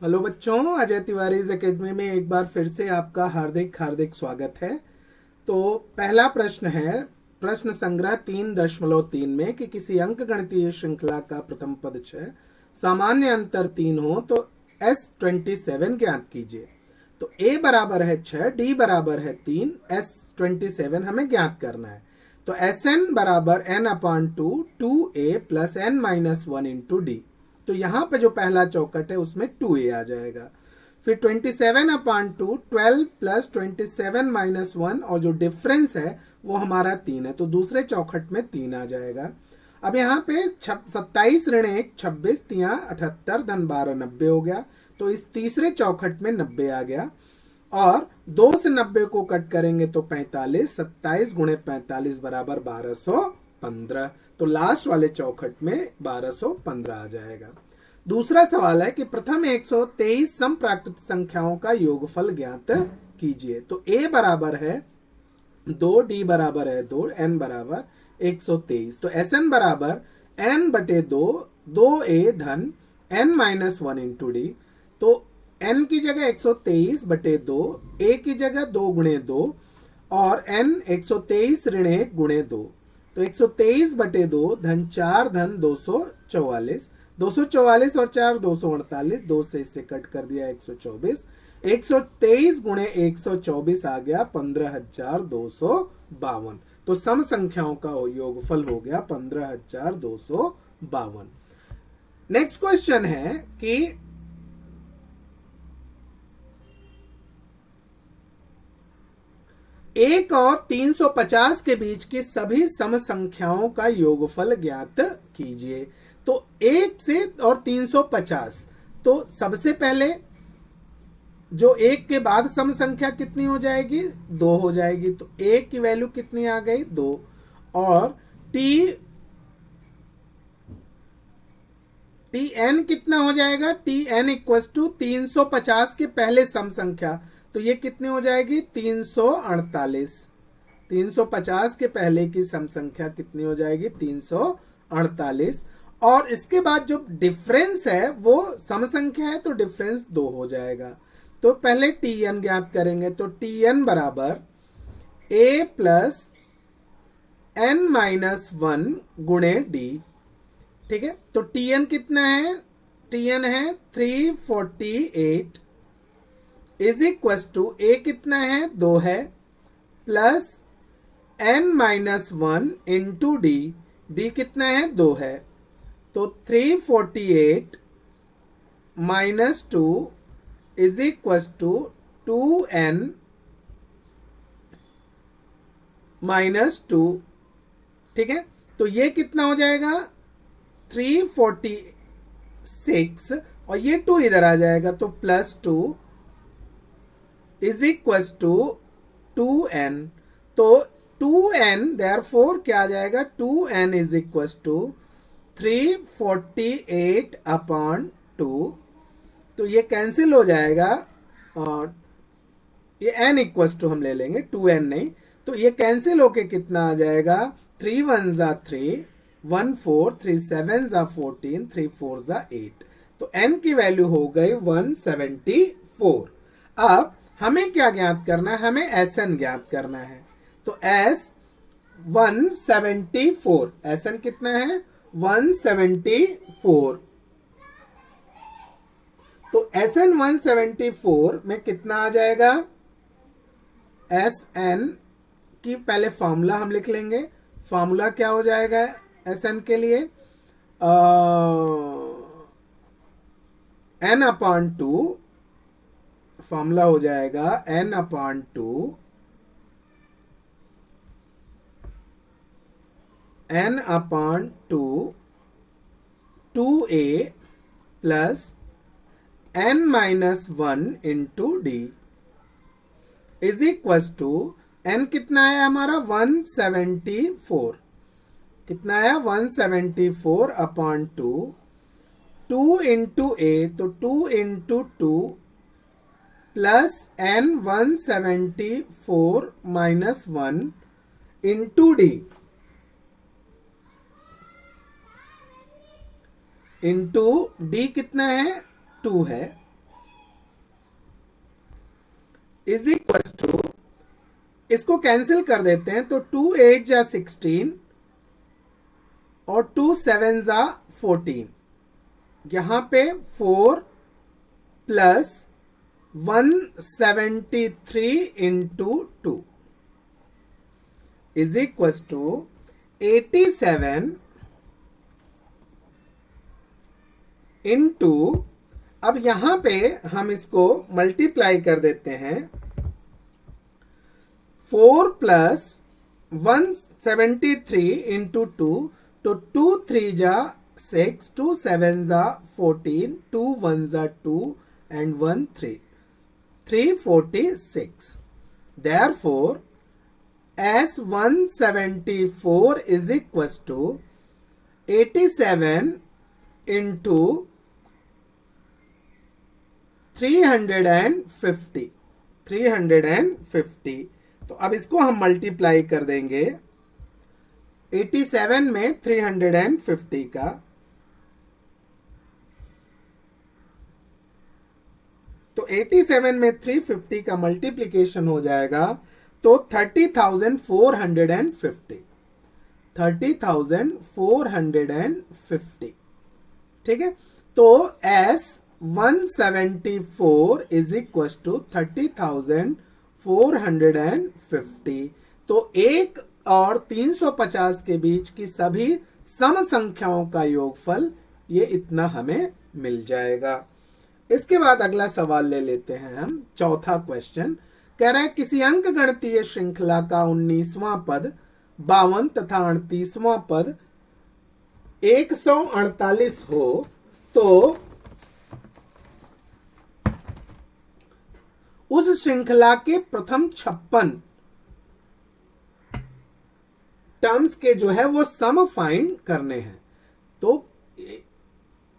Hello बच्चों, Ajay Tiwari academy में एक बार फिर से आपका हार्दिक हार्दिक स्वागत है। तो पहला प्रश्न है प्रश्न संग्रह 3.3 में कि किसी अंक गणितीय श्रृंखला का प्रथम पद 6 सामान्य अंतर 3 हो तो S27 ज्ञात कीजिए। तो A बराबर है 6, D बराबर है 3, S27 हमें ज्ञात करना है। तो Sn बराबर n/2 2a plus n-1 into D. तो यहां पे जो पहला चौकट है उसमें 2a आ जाएगा। फिर 27/2 12 प्लस 27-1 और जो डिफरेंस है वो हमारा 3 है, तो दूसरे चौखट में 3 आ जाएगा। अब यहाँ पे 27 ऋण 1 26 तिया 78 धन 12 90 हो गया। तो इस तीसरे चौखट में 90 आ गया और 2 से 90 को कट करेंगे तो 45, 27 गुणे 45 बराबर 1215। तो लास्ट वाले चौखट में 1215 आ जाएगा। दूसरा सवाल है कि प्रथम 123 समप्राकृत संख्याओं का योगफल ज्ञात कीजिए। तो a बराबर है 2, d बराबर है 2, n बराबर 123। तो Sn बराबर n/2 2a धन n-1 इंटू डी। तो n की जगह 123/2, a की जगह 2 गुणे 2 और n 123 ऋण 1 गुणे 2। तो 123/2 धन 4 धन 244, 244 और 4 248, 2 से इसे कट कर दिया 124, 123 गुणे 124 आ गया 15,252। तो सम संख्याओं का योगफल हो गया 15,252। नेक्स्ट क्वेश्चन है कि 1 और 350 के बीच की सभी सम संख्याओं का योगफल ज्ञात कीजिए। तो 1 से और 350, तो सबसे पहले जो 1 के बाद सम संख्या कितनी हो जाएगी, 2 हो जाएगी। तो 1 की वैल्यू कितनी आ गई, 2। और tn कितना हो जाएगा, tn इक्वस टू 350 के पहले सम संख्या। तो ये कितनी हो जाएगी, 348। 350 के पहले की सम संख्या कितनी हो जाएगी, 348। और इसके बाद जो डिफरेंस है वो सम संख्या है तो डिफरेंस 2 हो जाएगा। तो पहले tn ज्ञात करेंगे। तो tn बराबर a प्लस n-1 गुणे d। ठीक है, तो tn कितना है, tn है 348 इज इक्व टू a कितना है, 2 है, plus n-1 into D. D कितना है, 2 है। तो 348 minus 2 is equal to 2n minus 2। ठीक है, तो ये कितना हो जाएगा, 346 और ये 2 इधर आ जाएगा तो plus 2 is equal to 2n। तो 2n देयरफॉर क्या आ जाएगा, 2n इज इक्व टू 348/2। तो ये कैंसिल हो जाएगा और ये n इक्व टू हम ले लेंगे, 2n नहीं। तो ये कैंसिल होके कितना आ जाएगा, 3 1 जा 3, 1 4, 3 7 जा 14, 3 4 जा 8। तो n की वैल्यू हो गई 174। अब हमें क्या ज्ञात करना है, हमें Sn ज्ञात करना है। तो S 174, Sn कितना है, 174। तो Sn 174 में कितना आ जाएगा, Sn की पहले फॉर्मूला हम लिख लेंगे। फॉर्मूला क्या हो जाएगा Sn के लिए, n/2 फॉर्मूला हो जाएगा n/2 n/2 2a plus n-1 into D is equal to n कितना है हमारा, 174। कितना है, 174/2, 2 इंटू a तो 2 into 2 plus n-174 minus 1 into D into D कितना है, 2 है। इज इक्वल टू, इसको कैंसिल कर देते हैं तो 2 8 जा 16 और 2 7 जा 14, यहां पे 4 plus 173 into 2 is equal to 87 into, अब यहां पे हम इसको मल्टीप्लाई कर देते हैं, 4 प्लस 173 इंटू 2, तो 2 3 जा 6, 2 7 जा 14, 2 1 जा 2 and 1 3, 346. Therefore, as 174 is equals to 87 into 350, 350। तो अब इसको हम मल्टीप्लाई कर देंगे 87 में 350 का, तो 87 में 350 का मल्टीप्लीकेशन हो जाएगा तो 30,450, 30,450। ठीक है, तो S 174 इज इक्वल टू 30,450। तो 1 और 350 के बीच की सभी सम संख्याओं का योगफल ये इतना हमें मिल जाएगा। इसके बाद अगला सवाल ले लेते हैं हम, चौथा क्वेश्चन कह रहा है किसी अंक गणितीय श्रृंखला का 19वां पद 52 तथा 38वां पद 148 हो तो उस श्रृंखला के प्रथम 56 टर्म्स के जो है वो सम फाइंड करने हैं। तो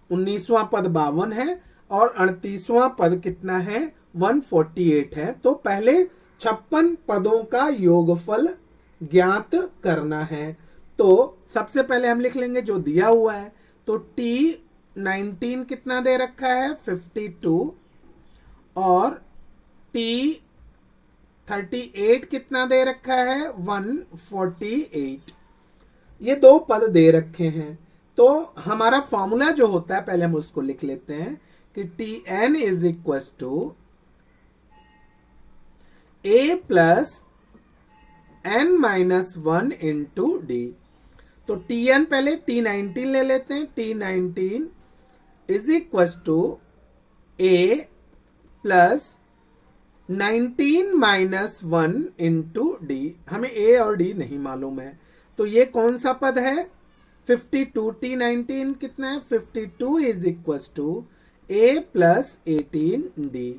19वां पद 52 है और 38वां पद कितना है, 148 है। तो पहले 56 पदों का योगफल ज्ञात करना है। तो सबसे पहले हम लिख लेंगे जो दिया हुआ है, तो T19 कितना दे रखा है, 52, और T38 कितना दे रखा है, 148। ये दो पद दे रखे हैं। तो हमारा फॉर्मूला जो होता है पहले हम उसको लिख लेते हैं कि Tn is equal to A plus n minus 1 into D. तो Tn पहले T19 ले लेते हैं, T19 is equal to A plus 19 minus 1 into d. हमें A और D नहीं मालूम है, तो ये कौन सा पद है, 52। T19 कितना है, 52 is equal to A plus 18D।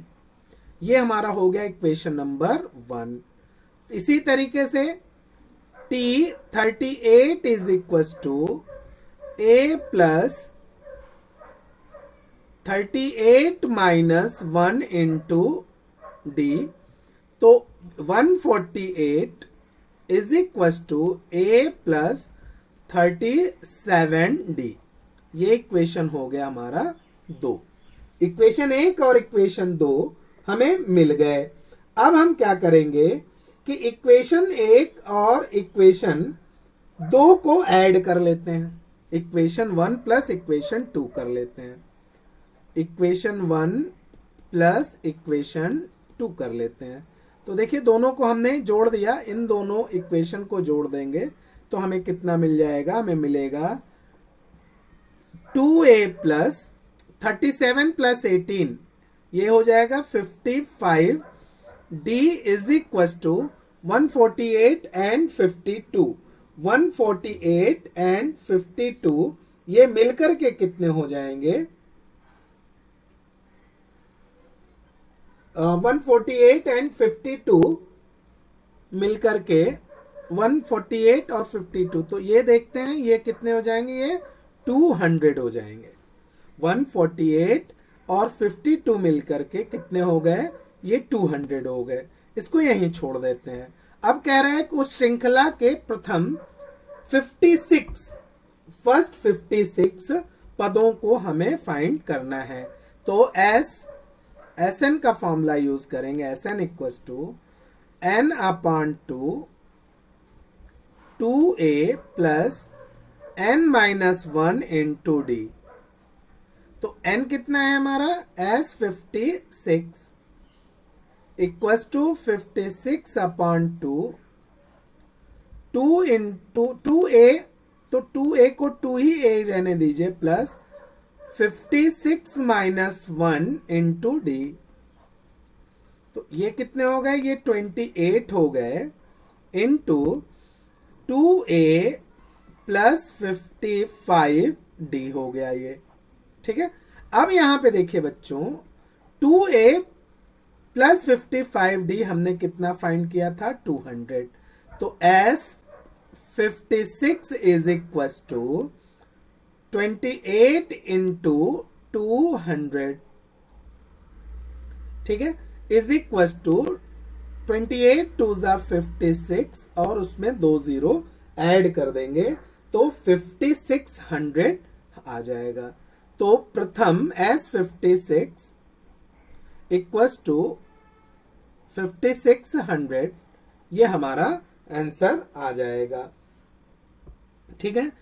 ये हमारा हो गया इक्वेशन नंबर 1। इसी तरीके से T38 is equal to A plus 38 minus 1 into D. तो 148 is equal to A plus 37D। ये इक्वेशन हो गया हमारा 2। इक्वेशन 1 और इक्वेशन 2 हमें मिल गए। अब हम क्या करेंगे कि इक्वेशन 1 और इक्वेशन 2 को ऐड कर लेते हैं। इक्वेशन 1 प्लस इक्वेशन 2 कर लेते हैं। इक्वेशन 1 प्लस इक्वेशन 2 कर लेते हैं। तो देखिए दोनों को हमने जोड़ दिया, इन दोनों इक्वेशन को जोड़ देंगे तो हमें कितना मिल जाएगा, हमें मिलेगा 2A प्लस 37 प्लस 18, ये हो जाएगा 55। D is equal to 148 and 52। 148 and 52 ये मिलकर के कितने हो जाएंगे, 148 एंड 52 मिलकर के 148 और 52, तो ये देखते हैं ये कितने हो जाएंगे, ये 200 हो जाएंगे। 148 और 52 मिलकर के कितने हो गए, ये 200 हो गए। इसको यहीं छोड़ देते हैं। अब कह रहा है कि उस श्रृंखला के प्रथम 56 पदों को हमें फाइंड करना है। तो S Sn का फॉर्मूला यूज करेंगे, Sn equals to n upon 2a plus n minus 1 into D. तो n कितना है हमारा, S 56 equals to 56 upon 2 into 2a, तो 2a को 2 ही a रहने दीजिए, प्लस 56 माइनस 1 इंटू डी। तो ये कितने हो गए, ये 28 हो गए, इंटू 2a प्लस 55 डी हो गया ये। ठीक है, अब यहां पे देखिए बच्चों, 2a प्लस 55 डी हमने कितना फाइंड किया था, 200। तो S 56 is equal to 28 into 200। ठीक है, इज इक्वल टू 28 टू ज़ा 56 और उसमें 2 जीरो ऐड कर देंगे तो 5600 आ जाएगा। तो प्रथम S 56 इक्वल्स टू 5600, ये हमारा आंसर आ जाएगा। ठीक है,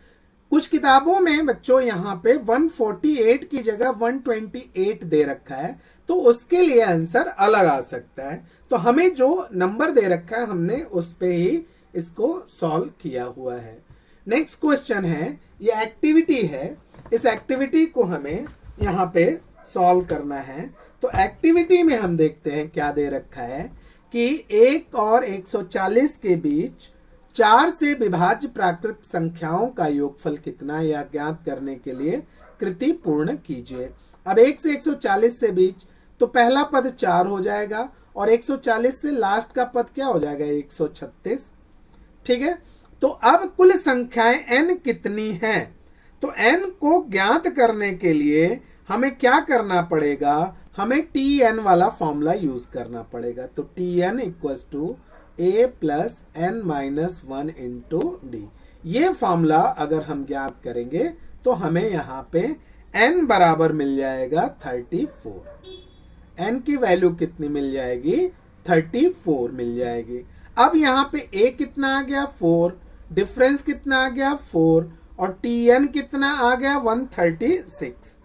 कुछ किताबों में बच्चों यहां पे 148 की जगह 128 दे रखा है, तो उसके लिए आंसर अलग आ सकता है। तो हमें जो नंबर दे रखा है हमने उस पे ही इसको सॉल्व किया हुआ है। नेक्स्ट क्वेश्चन है, ये एक्टिविटी है, इस एक्टिविटी को हमें यहाँ पे सॉल्व करना है। तो एक्टिविटी में हम देखते हैं क्या दे रखा है कि 1 और 140 के बीच 4 से विभाज्य प्राकृत संख्याओं का योगफल कितना, यह ज्ञात करने के लिए कृति पूर्ण कीजिए। अब 1 से 140 से बीच, तो पहला पद 4 हो जाएगा और 140 से लास्ट का पद क्या हो जाएगा, 136। ठीक है, तो अब कुल संख्याएं n कितनी हैं, तो n को ज्ञात करने के लिए हमें क्या करना पड़ेगा, हमें tn वाला फॉर्मूला यूज करना पड़ेगा। तो tn equals to a plus n minus 1 into d. ये फॉर्मूला अगर हम ज्ञात करेंगे तो हमें यहाँ पे n बराबर मिल जाएगा 34। n की वैल्यू कितनी मिल जाएगी, 34 मिल जाएगी। अब यहाँ पे a कितना आ गया, 4, डिफरेंस कितना आ गया, 4, और tn कितना आ गया, 136।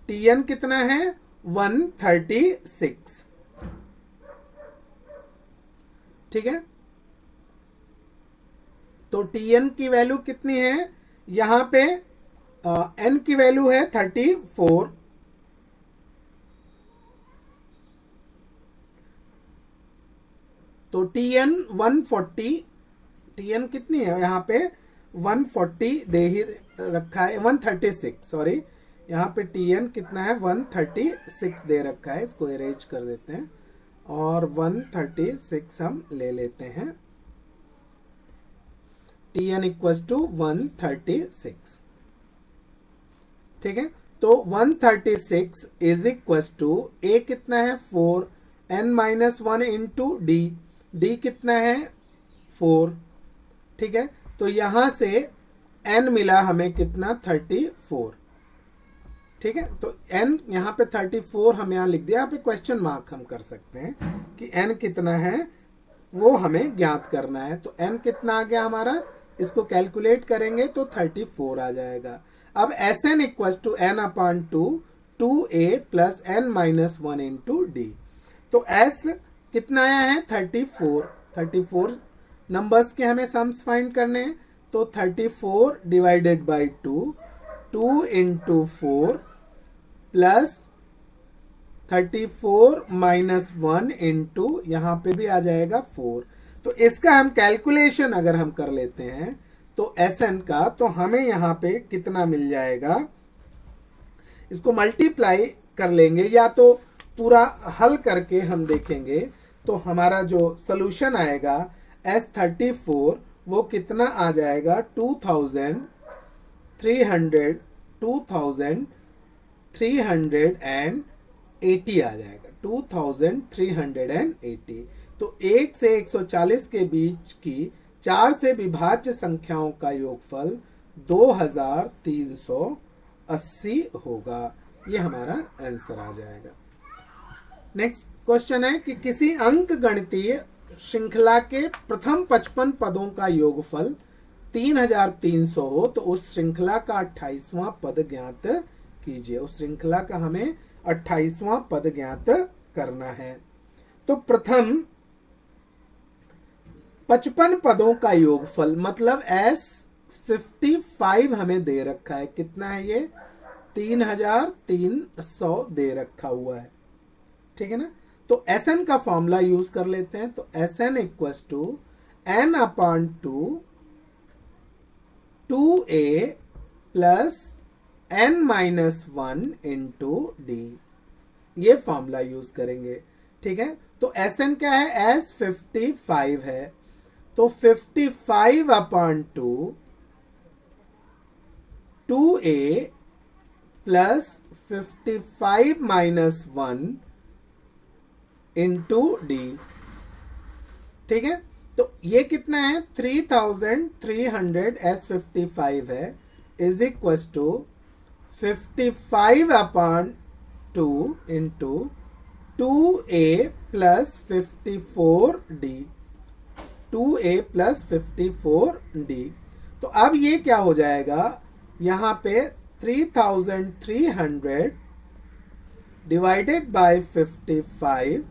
tn कितना है, 136। ठीक है, तो tn की वैल्यू कितनी है, यहां पे n की वैल्यू है 34, तो tn 140, tn कितनी है यहाँ पे 140 दे ही रखा है, 136 सॉरी, यहाँ पे tn कितना है 136 दे रखा है, इसको इरेज कर देते हैं और 136 हम ले लेते हैं। tn equals to 136। ठीक है, तो 136 इज इक्वल्स टू a कितना है 4, n minus 1 into D, D कितना है 4। ठीक है, तो यहां से n मिला हमें कितना 34। ठीक है, तो n यहाँ पे 34 हम यहाँ लिख दिया, यहाँ पे क्वेश्चन मार्क हम कर सकते हैं कि n कितना है वो हमें ज्ञात करना है। तो n कितना आ गया हमारा, इसको कैलकुलेट करेंगे तो 34 आ जाएगा। अब Sn equals to n upon 2a plus n minus 1 into D. तो S कितना आया है 34 नंबर्स के हमें सम्स फाइंड करने हैं। तो 34 divided by 2 into 4 plus 34 minus 1 into यहाँ पे भी आ जाएगा 4। तो इसका हम कैलकुलेशन अगर हम कर लेते हैं तो Sn का, तो हमें यहाँ पे कितना मिल जाएगा, इसको मल्टीप्लाई कर लेंगे या तो पूरा हल करके हम देखेंगे तो हमारा जो सॉल्यूशन आएगा S34 वो कितना आ जाएगा 2380 आ जाएगा, 2380। तो 1 से 140 के बीच की 4 से विभाज्य संख्याओं का योगफल 2380 होगा। ये हमारा आंसर आ जाएगा। नेक्स्ट क्वेश्चन है कि किसी अंक गणितीय श्रृंखला के प्रथम 55 पदों का योगफल 3300 हो तो उस श्रृंखला का 28वां पद ज्ञात कीजिए। उस श्रृंखला का हमें 28वां पद ज्ञात करना है। तो प्रथम 55 पदों का योगफल मतलब S55 हमें दे रखा है। कितना है ये? 3300 दे रखा हुआ है, ठीक है ना। तो Sn का फॉर्मूला यूज कर लेते हैं। तो Sn equals to n/2 2a plus n-1 into d, ये फॉर्मूला यूज करेंगे, ठीक है। तो Sn क्या है? S55 है। तो 55/2 2a प्लस 55 - 1 इंटू डी, ठीक है। तो ये कितना है? 3300 S55 है is equals to 55/2 into 2a plus 54d, 2a plus 54d। तो अब ये क्या हो जाएगा? यहां पे 3300 divided by 55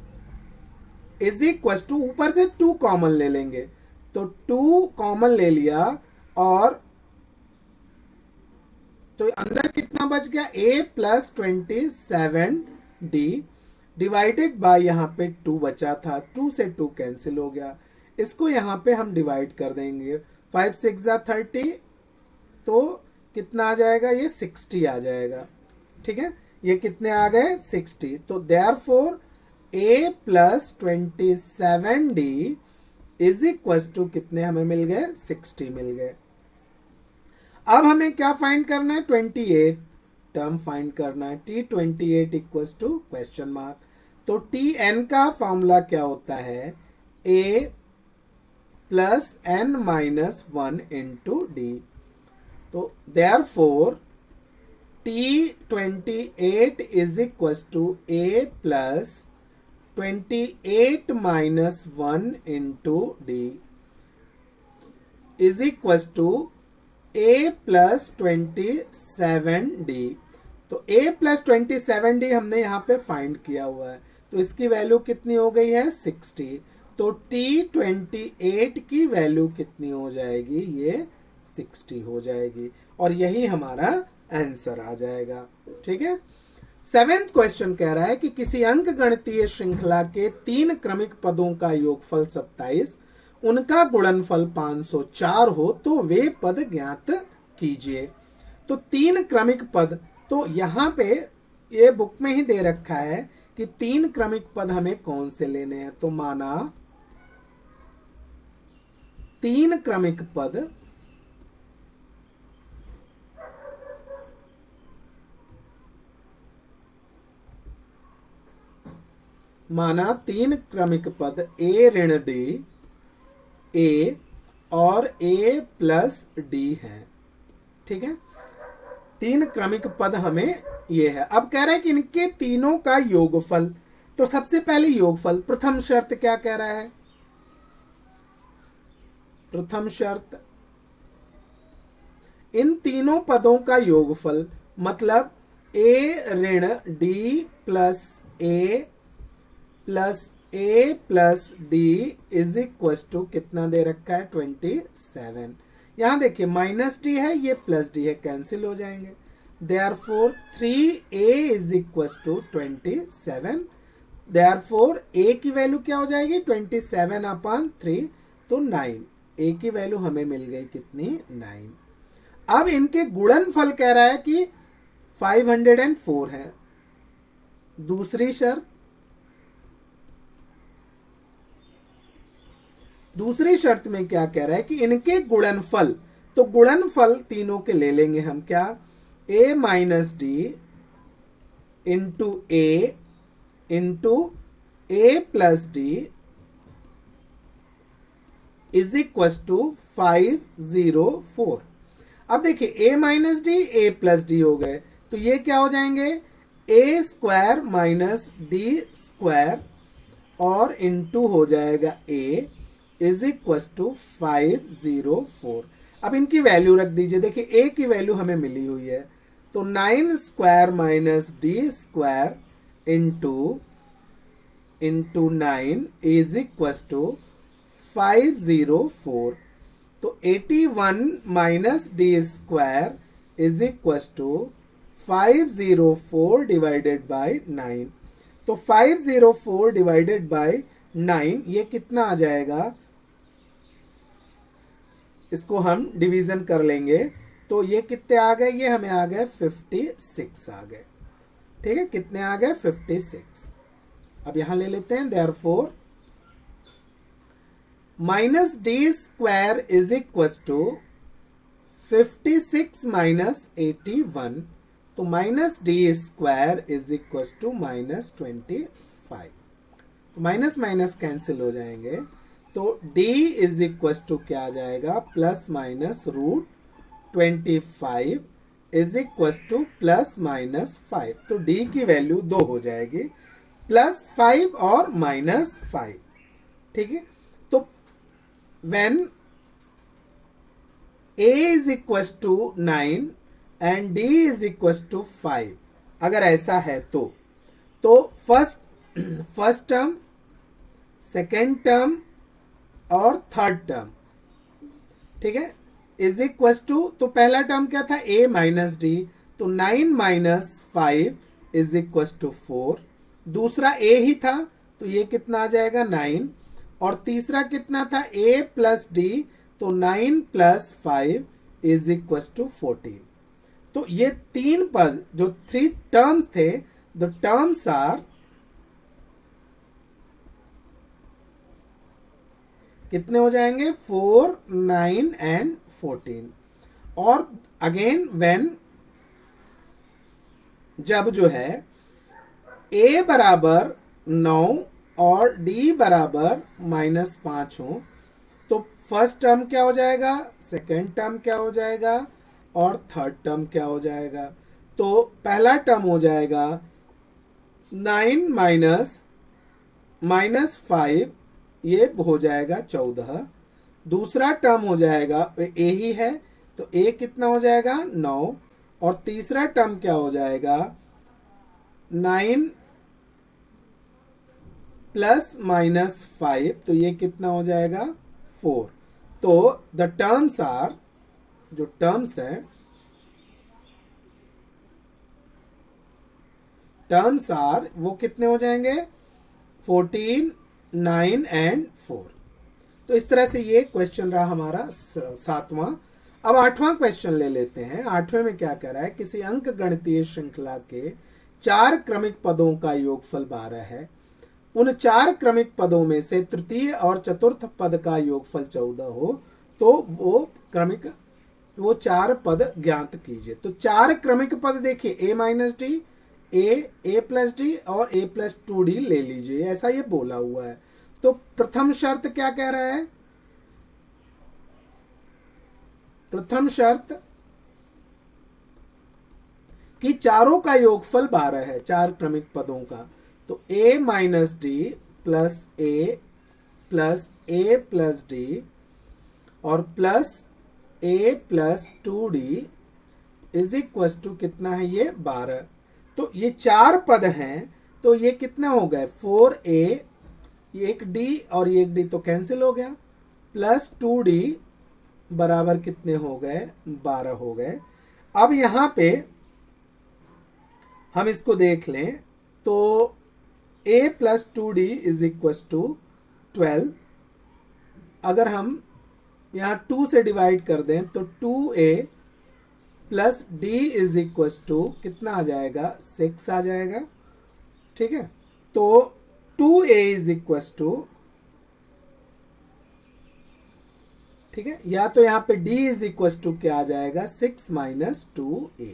is equal to, ऊपर से 2 कॉमन ले लेंगे तो 2 कॉमन ले लिया और तो अंदर कितना बच गया? a plus 27d divided by यहां पे 2 बचा था, 2 से 2 कैंसिल हो गया। इसको यहां पे हम डिवाइड कर देंगे, 5 6 30, तो कितना आ जाएगा? ये 60 आ जाएगा, ठीक है। ये कितने आ गए? 60। तो therefore a plus 27d is equal to कितने हमें मिल गए? 60 मिल गए। अब हमें क्या फाइंड करना है? 28 टर्म फाइंड करना है। T28 equal to question mark. तो Tn का फॉर्मूला क्या होता है? a plus n-1 into D. तो therefore T28 is equal to a plus 28 - 1 into D is equal to a plus 27d। तो a प्लस 27d हमने यहाँ पे फाइंड किया हुआ है। तो इसकी वैल्यू कितनी हो गई है? 60। तो T28 की वैल्यू कितनी हो जाएगी? ये 60 हो जाएगी और यही हमारा आंसर आ जाएगा, ठीक है। 7th क्वेश्चन कह रहा है कि किसी अंक गणितीय श्रृंखला के 3 क्रमिक पदों का योगफल 27, उनका गुणनफल 504 हो तो वे पद ज्ञात कीजिए। तो 3 क्रमिक पद, तो यहां पे ये बुक में ही दे रखा है कि 3 क्रमिक पद हमें कौन से लेने हैं। तो माना 3 क्रमिक पद a ऋण d, a और a प्लस d है, ठीक है। 3 क्रमिक पद हमें ये है। अब कह रहा है कि इनके तीनों का योगफल। तो सबसे पहले योगफल, प्रथम शर्त क्या कह रहा है? प्रथम शर्त इन तीनों पदों का योगफल मतलब a ऋण d plus a plus d is equal to कितना दे रखा है? 27। यहां देखिए माइनस d है, ये प्लस d है, कैंसिल हो जाएंगे। Therefore 3a is equal to 27। Therefore a की वैल्यू क्या हो जाएगी? 27/3, तो 9। a की वैल्यू हमें मिल गई कितनी? 9। अब इनके गुणनफल कह रहा है कि 504 है। दूसरी शर्त, दूसरी शर्त में क्या कह रहा है कि इनके गुणनफल, तो गुणनफल तीनों के ले लेंगे हम, क्या? a minus d into a plus d is equal to 504। अब देखिए a minus d, a plus d हो गए, तो ये क्या हो जाएंगे? A square minus d square और इंटू हो जाएगा ए इज इक्व टू 504। अब इनकी वैल्यू रख दीजिए। देखिए ए की वैल्यू हमें मिली हुई है, तो 9 square minus d square into 9 is equal to 504। तो 81 minus d square is equal to 504 divided by 9। तो 504 डिवाइडेड बाई 9 ये कितना आ जाएगा, इसको हम डिवीजन कर लेंगे। तो ये कितने आ गए, ये हमें आ गए 56 आ गए। ठीक है, कितने आ गए 56। अब यहां ले लेते हैं, therefore minus d square is equal to 56 minus 81। तो minus d square is equal to minus 25। तो माइनस माइनस कैंसिल हो जाएंगे, तो d इज इक्व टू क्या आ जाएगा, plus minus root 25 is equal to plus minus 5। तो d की वैल्यू 2 हो जाएगी, प्लस 5 और माइनस 5। ठीक है, तो when a is equal to 9 and d is equal to 5, अगर ऐसा है तो फर्स्ट टर्म, सेकेंड टर्म और थर्ड टर्म, ठीक है, इज इक्व टू, तो पहला टर्म क्या था, a माइनस डी, तो 9 माइनस 5 इज इक्व टू 4। दूसरा a ही था, तो ये कितना आ जाएगा 9, और तीसरा कितना था a प्लस डी, तो 9 प्लस 5 इज इक्व टू 14। तो ये तीन पद जो 3 टर्म्स थे, द टर्म्स आर कितने हो जाएंगे, 4, 9 एंड 14। और अगेन व्हेन, जब जो है a बराबर 9 और d बराबर -5 हो, तो फर्स्ट टर्म क्या हो जाएगा, सेकेंड टर्म क्या हो जाएगा और थर्ड टर्म क्या हो जाएगा। तो पहला टर्म हो जाएगा 9 माइनस 5, ये हो जाएगा 14। दूसरा टर्म हो जाएगा a ही है, तो a कितना हो जाएगा 9, और तीसरा टर्म क्या हो जाएगा 9 प्लस माइनस 5, तो ये कितना हो जाएगा 4। तो द टर्म्स आर, जो टर्म्स है, टर्म्स आर वो कितने हो जाएंगे 14, 9 एंड 4। तो इस तरह से ये क्वेश्चन रहा हमारा 7वां। अब 8वां क्वेश्चन ले लेते हैं। 8वें में क्या कह रहा है, किसी अंक गणितीय श्रृंखला के 4 क्रमिक पदों का योगफल 12 है। उन 4 क्रमिक पदों में से तृतीय और चतुर्थ पद का योगफल 14 हो, तो वो 4 पद ज्ञात कीजिए। तो 4 क्रमिक पद देखिए, a minus d, a plus D और a प्लस 2d ले लीजिए, ऐसा ये बोला हुआ है। तो प्रथम शर्त क्या कह रहा है, प्रथम शर्त कि चारों का योगफल 12 है, 4 क्रमिक पदों का। तो a minus D plus a plus D और plus a plus 2d is equal to कितना है, ये 12। तो ये 4 पद हैं, तो ये कितना हो गए 4a, एक d और एक d तो कैंसिल हो गया, प्लस 2d बराबर कितने हो गए 12 हो गए। अब यहां पे हम इसको देख लें, तो a plus 2d is equal to 12। अगर हम यहां 2 से डिवाइड कर दें, तो 2a plus d is equal to कितना आ जाएगा 6 आ जाएगा। ठीक है, तो 2a इज इक्व टू, ठीक है, या तो यहां पे d इज इक्व टू क्या आ जाएगा 6 minus 2a।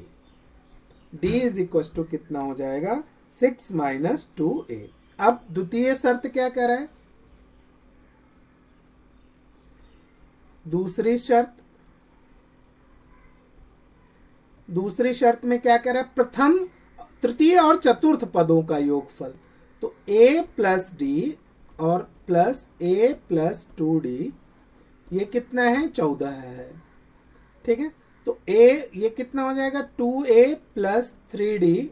d is equal to कितना हो जाएगा 6 माइनस 2a। अब द्वितीय शर्त क्या कह रहा है, दूसरी शर्त में क्या कह रहा है, प्रथम तृतीय और चतुर्थ पदों का योगफल, तो a प्लस डी और प्लस a प्लस 2d, ये कितना है 14 है। ठीक है, तो a ये कितना हो जाएगा 2a plus 3d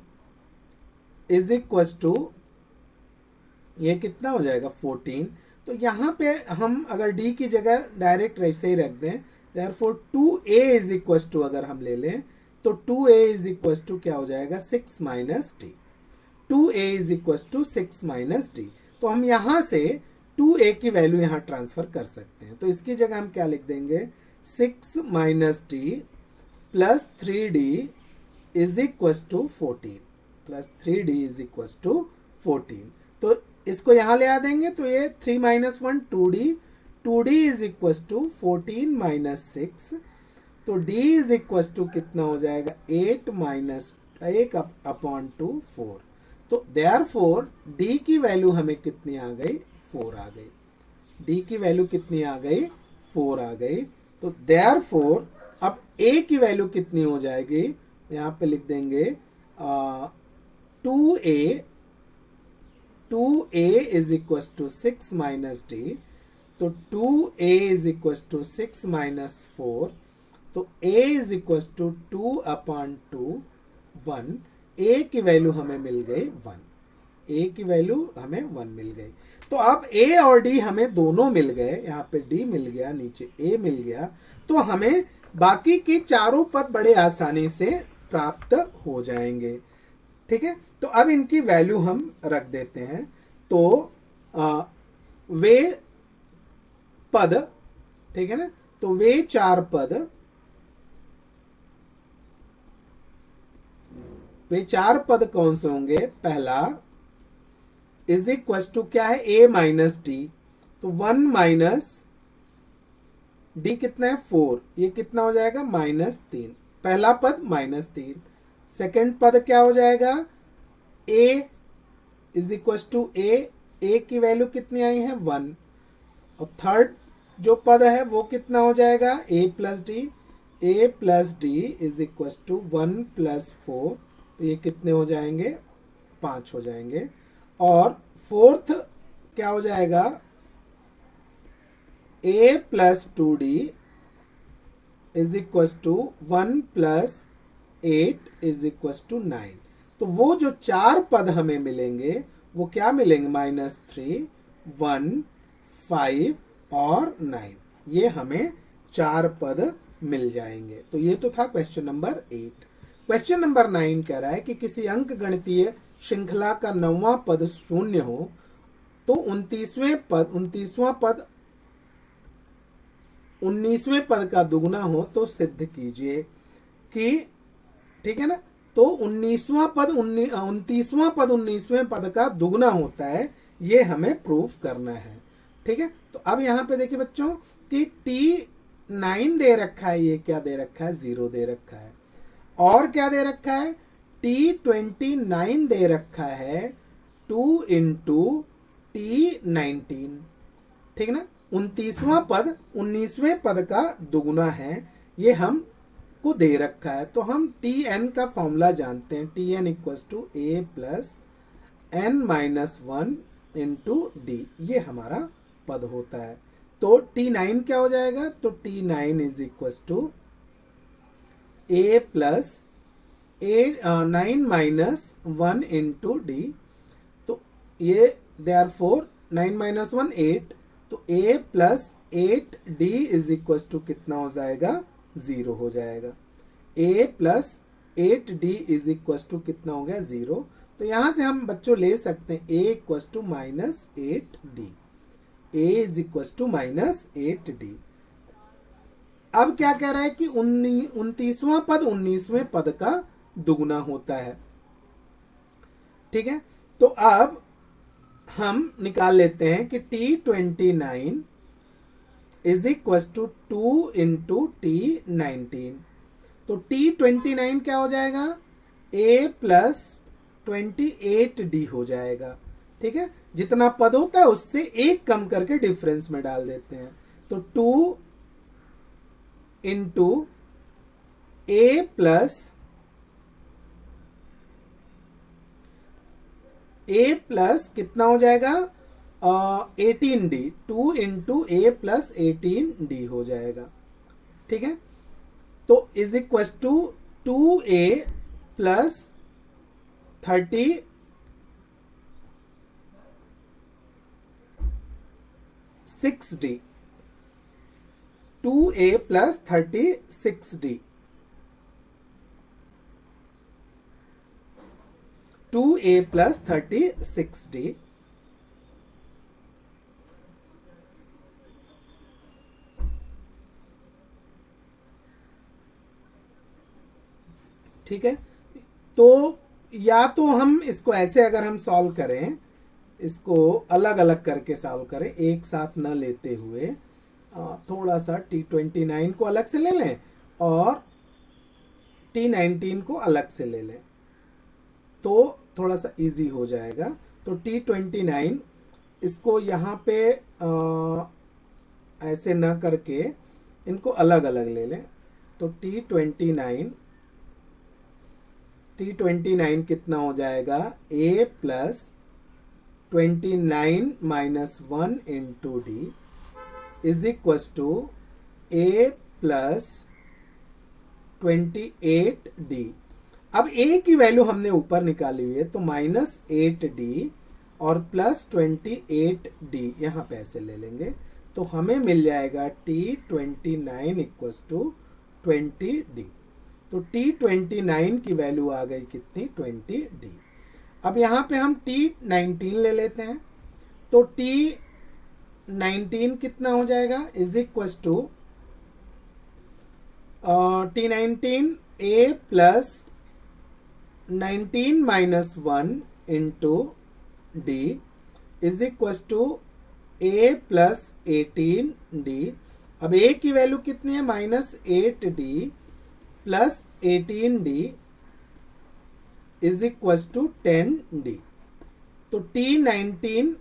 is equal to, ये कितना हो जाएगा 14। तो यहां पे हम अगर d की जगह डायरेक्ट ऐसे ही रख दें, therefore 2a is equal to अगर हम ले लें तो 2a इज इक्व टू क्या हो जाएगा 6 minus d. 2a is equal to 6 minus d. तो हम यहां से 2a की वैल्यू यहां ट्रांसफर कर सकते हैं। तो इसकी जगह हम क्या लिख देंगे 6 minus D plus 3d is equal to 14, plus 3d is equal to 14। तो इसको यहां ले आ देंगे तो ये 3 minus 1 2d, 2d is equal to 14 minus 6। तो d इज इक्व टू कितना हो जाएगा 8 माइनस 1 अपॉन 2 4। तो देयरफॉर d की वैल्यू हमें कितनी आ गई 4 आ गई। d की वैल्यू कितनी आ गई 4 आ गई। तो देयरफॉर अब a की वैल्यू कितनी हो जाएगी, यहां पे लिख देंगे 2a is equal to 6 minus d. तो 2a is equal to 6 minus 4। तो a is equal to 2 upon 2 1। a की वैल्यू हमें मिल गई 1, a की वैल्यू हमें 1 मिल गई। तो अब a और d हमें दोनों मिल गए, यहाँ पे d मिल गया, नीचे a मिल गया। तो हमें बाकी के चारों पद बड़े आसानी से प्राप्त हो जाएंगे। ठीक है, तो अब इनकी वैल्यू हम रख देते हैं। तो वे पद, ठीक है ना, तो वे चार पद, वे चार पद कौन से होंगे, पहला इज इक्व टू क्या है a माइनस डी। तो 1 माइनस डी कितना है 4, ये कितना हो जाएगा -3। पहला पद -3। सेकेंड पद क्या हो जाएगा a is equal to a की वैल्यू कितनी आई है 1। और थर्ड जो पद है वो कितना हो जाएगा a plus d is equal to 1 plus 4। तो ये कितने हो जाएंगे 5 हो जाएंगे। और फोर्थ क्या हो जाएगा a plus 2d is equal to 1 plus 8 is equal to 9। तो वो जो चार पद हमें मिलेंगे वो क्या मिलेंगे -3, 1, 5 और 9। ये हमें चार पद मिल जाएंगे। तो ये तो था क्वेश्चन नंबर 8। क्वेश्चन नंबर 9 कह रहा है कि किसी अंक गणितीय श्रृंखला का 9वां पद शून्य हो तो 29वां पद 19वें पद का दुगुना हो तो सिद्ध कीजिए कि, ठीक है ना, तो 29वां पद 19वें पद का दुगुना होता है, ये हमें प्रूफ करना है। ठीक है, तो अब यहां पे देखिए बच्चों कि T9 दे रखा है, ये क्या दे रखा है 0 दे रखा है। और क्या दे रखा है T29 दे रखा है 2 इंटू T19। ठीक है ना, 29वां पद 19वें पद का दुगुना है, ये हम को दे रखा है। तो हम Tn का फॉर्मूला जानते हैं, Tn equal to a plus n minus 1 into d, ये हमारा पद होता है। तो T9 क्या हो जाएगा, तो T9 is equal to a plus 9 minus 1 into D. तो ये देयरफॉर 9 माइनस 1 8, तो a plus 8d is equal to कितना हो जाएगा 0 हो जाएगा। a plus 8d is equal to कितना हो गया 0। तो यहां से हम बच्चों ले सकते हैं a equal to -8d, a is equal to -8d। अब क्या कह रहा है कि 29वां पद 19वें पद का दुगुना होता है। ठीक है, तो अब हम निकाल लेते हैं कि T29 is equal to 2 into T19। तो T29 क्या हो जाएगा a प्लस 28d हो जाएगा। ठीक है, जितना पद होता है उससे एक कम करके डिफरेंस में डाल देते हैं। तो 2 into a plus A plus कितना हो जाएगा 18d, 2 इंटू ए प्लस 18d हो जाएगा। ठीक है, तो is equal to 2a plus 36d, 2a plus 36d, 2a plus 36d। ठीक है, तो या तो हम इसको ऐसे अगर हम सॉल्व करें, इसको अलग अलग करके सॉल्व करें, एक साथ न लेते हुए थोड़ा सा T29 को अलग से ले लें और T19 को अलग से ले लें, तो थोड़ा सा इजी हो जाएगा। तो T29 इसको यहाँ पे ऐसे न करके इनको अलग अलग ले लें, तो T29 कितना हो जाएगा a plus 29 minus 1 into D is equal to a plus 28d। अब a की वैल्यू हमने ऊपर निकाली हुई है, तो माइनस 8d और प्लस 28d यहां पे ऐसे ले लेंगे, तो हमें मिल जाएगा T29 इक्व टू 20d। तो T29 की वैल्यू आ गई कितनी 20d। अब यहां पे हम T19 ले लेते हैं, तो T19 कितना हो जाएगा is equal to T19 a plus 19 minus 1 into D is equal to a plus 18d। अब a की वैल्यू कितनी है minus 8d plus 18d is equal to 10d। तो T19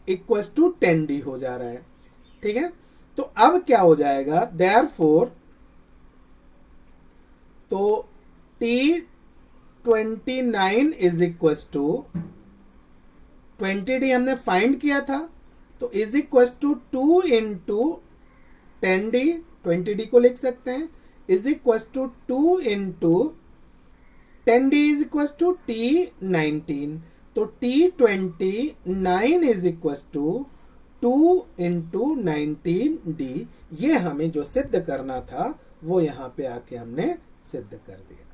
इक्व टू 10d हो जा रहा है। ठीक है, तो अब क्या हो जाएगा, देयरफॉर तो T29 is equal to 20d हमने फाइंड किया था, तो is equal to 2 into 10d, 20d को लिख सकते हैं, is equal to 2 into 10d is equal to T19। तो T29 is equal to 2 into 19d। ये हमें जो सिद्ध करना था वो यहां पे आके हमने सिद्ध कर दिया।